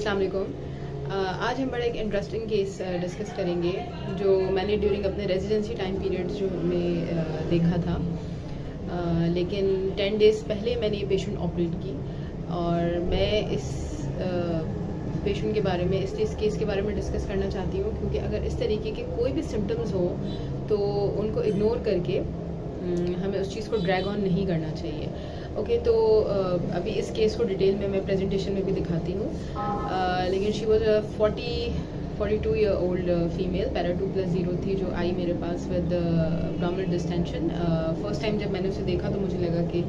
अस्सलाम वालेकुम। आज हम बड़ा एक इंटरेस्टिंग केस डिस्कस करेंगे जो मैंने ड्यूरिंग अपने रेजिडेंसी टाइम पीरियड जो में देखा था। लेकिन 10 डेज़ पहले मैंने ये पेशेंट ऑपरेट की और मैं इस पेशेंट के बारे में इस केस के बारे में डिस्कस करना चाहती हूँ, क्योंकि अगर इस तरीके के कोई भी सिम्टम्स हो तो उनको इग्नोर करके हमें उस चीज़ को ड्रैग ऑन नहीं करना चाहिए। ओके, तो अभी इस केस को डिटेल में मैं प्रेजेंटेशन में भी दिखाती हूँ। लेकिन she was 42 year old female, para 2+0 थी, जो आई मेरे पास with abdominal distension. First time जब मैंने उसे देखा तो मुझे लगा कि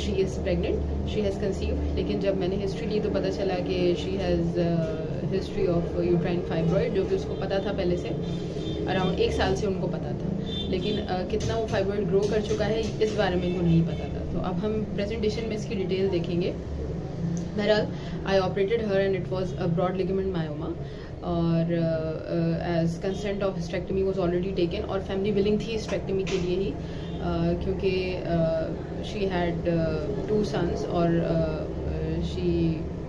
she is pregnant, she has conceive. लेकिन जब मैंने हिस्ट्री ली तो पता चला कि she has history of uterine fibroid, जो कि उसको पता था पहले से, अराउंड 1 साल से उनको पता था। लेकिन कितना वो फाइब्रॉइड ग्रो कर चुका है इस बारे में उनको नहीं पता था। तो अब हम प्रेजेंटेशन में इसकी डिटेल देखेंगे। बहरहाल I operated her and it was a broad ligament myoma, और as consent of hysterectomy was already taken, और फैमिली विलिंग थी हिस्टेक्टमी के लिए ही, क्योंकि शी हैड 2 सन्स और she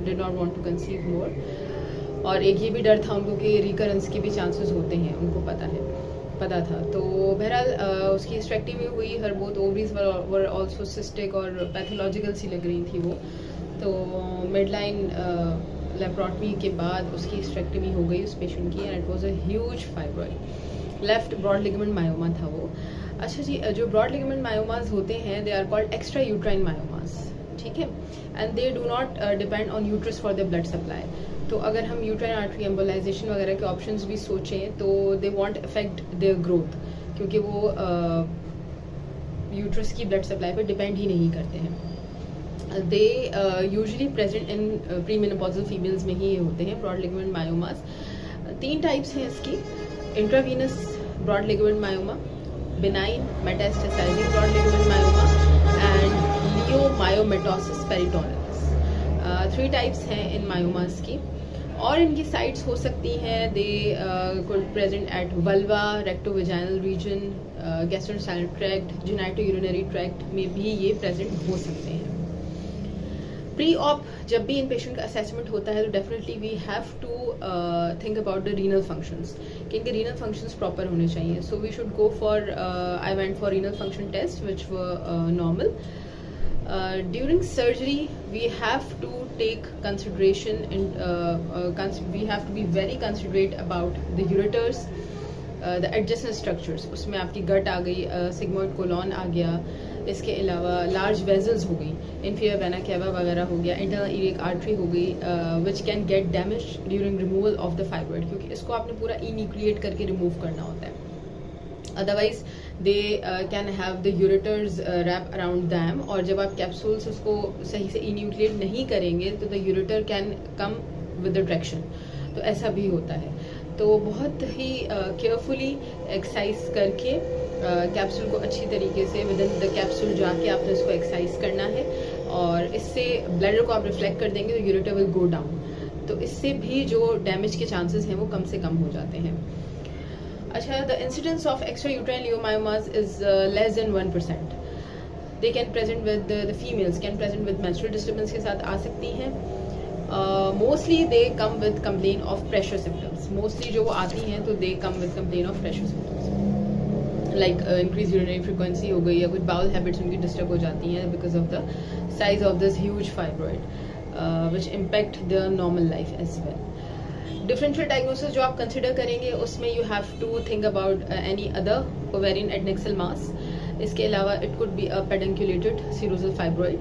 did not want to conceive more. और एक ये भी डर था उनको कि रिकरेंस के भी चांसेस होते हैं, उनको पता था। तो बहरहाल उसकी हिस्टेक्टमी हुई। Her both ovaries were also cystic और पैथोलॉजिकल सी लग रही थी वो। तो मिडलाइन लेप्रोटमी के बाद उसकी हिस्टेक्टमी हो गई उस पेशेंट की, and it was a huge fibroid. Left broad ligament myoma था वो। अच्छा जी, जो ब्रॉड लिगामेंट मायोमास होते हैं they are called extra uterine myomas, ठीक है, and they do not depend on uterus for the blood supply. तो अगर हम यूट्राइन आर्टरी एम्बोलाइजेशन वगैरह के ऑप्शंस भी सोचें तो they want affect their growth, क्योंकि वो यूट्रस की ब्लड सप्लाई पर डिपेंड ही नहीं करते हैं। They usually present in premenopausal females में ही होते हैं ब्रॉड लिगामेंट मायोमास। 3 टाइप्स हैं इसकी: intravenous broad ligament myoma, benign metastasizing broad ligament myoma, and leiomyomatosis peritoneus. 3 types हैं इन मायोमास की, और इनकी साइट्स हो सकती हैं they could present at vulva, rectovaginal region, gastrointestinal tract, genitourinary tract में भी ये प्रेजेंट हो सकते हैं। प्री ऑप जब भी इन पेशेंट का असेसमेंट होता है तो definitely we have to think about the renal functions, कि इनके रीनल फंक्शंस प्रॉपर होने चाहिए। So we should go for I went for renal function test which were normal. During surgery we have to take consideration and we have to be very considerate about the ureters, the adjacent structures। उसमें आपकी गट आ गई, sigmoid colon आ गया, इसके अलावा large vessels हो गई, inferior vena cava वगैरह हो गया, internal iliac artery हो गई, which can get damaged during removal of the fibroid, क्योंकि इसको आपने पूरा enucleate करके रिमूव करना होता है। Otherwise they can have the ureters wrap around them, और जब आप कैप्सूल्स उसको सही से इन्यूक्लिएट नहीं करेंगे तो the ureter can come with the traction, तो ऐसा भी होता है। तो बहुत ही केयरफुली एक्सरसाइज करके कैप्सूल को अच्छी तरीके से विद इन द कैप्सूल जाके आपने उसको एक्सरसाइज करना है, और इससे ब्लडर को आप रिफ्लेक्ट कर देंगे तो यूरेटर विल गो डाउन। तो इससे भी जो डैमेज के चांसेस हैं वो कम से कम हो जाते हैं। अच्छा, the incidence of extrauterine leiomyomas is less than 1%. They can present with the females can present with menstrual disturbance के साथ आ सकती हैं। Mostly they come with complaint of pressure symptoms. Mostly जो वो आती हैं तो they come with complaint of pressure symptoms, like increased urinary frequency हो गई, या कुछ bowel habits उनकी disturb हो जाती हैं because of the size of this huge fibroid, which impact their normal life as well. Differential diagnosis जो आप कंसिडर करेंगे उसमें you have to think about any other ovarian adnexal mass. इसके अलावा it could be a pedunculated serosal fibroid,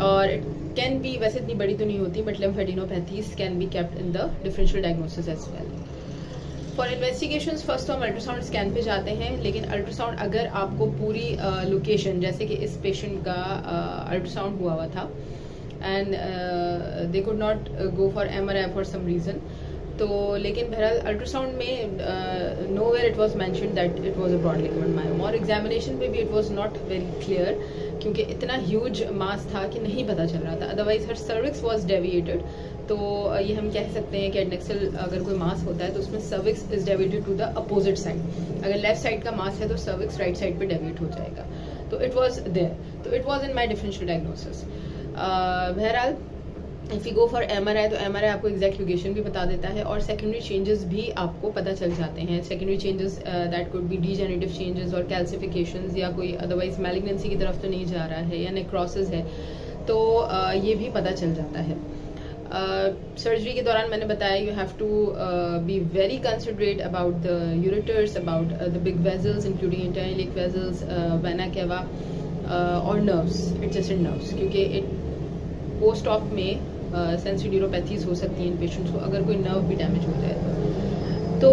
और it can be, वैसे इतनी बड़ी तो नहीं होती, but lymphadenopathies can be kept in the differential diagnosis as well. For investigations first हम अल्ट्रासाउंड स्कैन पे जाते हैं, लेकिन अल्ट्रासाउंड अगर आपको पूरी लोकेशन, जैसे कि इस पेशेंट का अल्ट्रासाउंड हुआ हुआ था and they could not go for MRI for some reason, तो लेकिन बहरहाल अल्ट्रासाउंड में nowhere it was mentioned that it was a broad ligament myoma, और एग्जामिनेशन पे भी it was not very clear, क्योंकि इतना ह्यूज मास था कि नहीं पता चल रहा था। Otherwise her cervix was deviated, तो ये हम कह सकते हैं कि एडनेक्सल अगर कोई मास होता है तो उसमें cervix is deviated to the opposite side. अगर लेफ्ट साइड का मास है तो सर्विक्स राइट साइड पे डेविएट हो जाएगा। तो इट वाज देयर, तो it was in my differential diagnosis. बहरहाल if you go for MRI तो MRI आपको एग्जैक्ट लोकेशन भी बता देता है और सेकेंडरी चेंजेस भी आपको पता चल जाते हैं। Secondary changes that could be degenerative changes और कैल्सिफिकेशंस या कोई अदरवाइज मैलिग्नेंसी की तरफ तो नहीं जा रहा है या नेक्रोसिस है, तो ये भी पता चल जाता है। सर्जरी के दौरान मैंने बताया you have to be very considerate about the ureters, about the big vessels including internal vessels, vena cava और नर्व्स, एडजेसेंट नर्व्स, क्योंकि पोस्ट ऑप में सेंसरी न्यूरोपैथीज हो सकती हैं इन पेशेंट्स को अगर कोई नर्व भी डैमेज हो जाए तो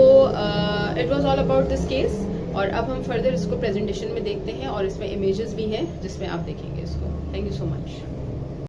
it was all about this case. और अब हम फर्दर इसको प्रेजेंटेशन में देखते हैं और इसमें इमेजेस भी हैं जिसमें आप देखेंगे इसको। Thank you so much.